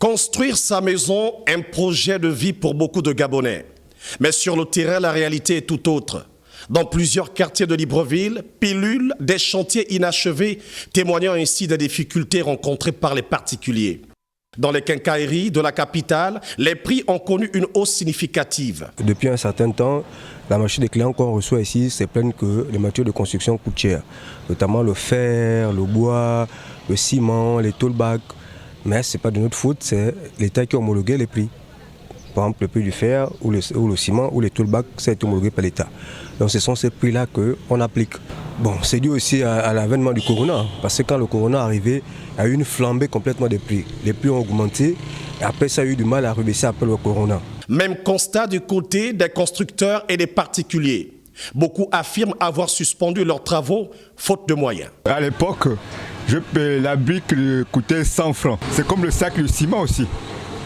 Construire sa maison, un projet de vie pour beaucoup de Gabonais. Mais sur le terrain, la réalité est tout autre. Dans plusieurs quartiers de Libreville, pilule des chantiers inachevés, témoignant ainsi des difficultés rencontrées par les particuliers. Dans les quincailleries de la capitale, les prix ont connu une hausse significative. Depuis un certain temps, la majorité des clients qu'on reçoit ici se plaignent que les matériaux de construction coûtent cher, notamment le fer, le bois, le ciment, les toolbags. Mais ce n'est pas de notre faute, c'est l'État qui a homologué les prix. Par exemple, le prix du fer ou le ciment ou les toolbags, ça a été homologué par l'État. Donc ce sont ces prix-là qu'on applique. Bon, c'est dû aussi à l'avènement du corona, parce que quand le corona est arrivé, il y a eu une flambée complètement des prix. Les prix ont augmenté, et après ça a eu du mal à rebaisser après le corona. Même constat du côté des constructeurs et des particuliers. Beaucoup affirment avoir suspendu leurs travaux, faute de moyens. À l'époque, la brique coûtait 100 francs. C'est comme le sac de ciment aussi.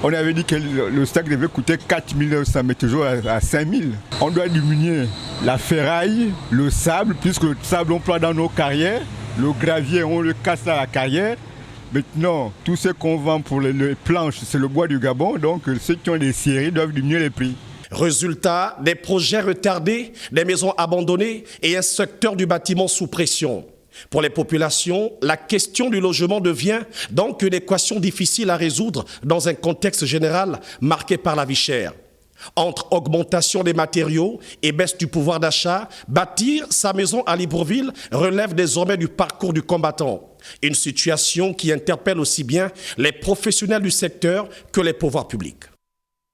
On avait dit que le sac devait coûter 4 900, mais toujours à 5 000. On doit diminuer la ferraille, le sable, puisque le sable on prend dans nos carrières, le gravier on le casse à la carrière. Maintenant, tout ce qu'on vend pour les planches, c'est le bois du Gabon, donc ceux qui ont des scieries doivent diminuer les prix. Résultat, des projets retardés, des maisons abandonnées et un secteur du bâtiment sous pression. Pour les populations, la question du logement devient donc une équation difficile à résoudre dans un contexte général marqué par la vie chère. Entre augmentation des matériaux et baisse du pouvoir d'achat, bâtir sa maison à Libreville relève désormais du parcours du combattant. Une situation qui interpelle aussi bien les professionnels du secteur que les pouvoirs publics.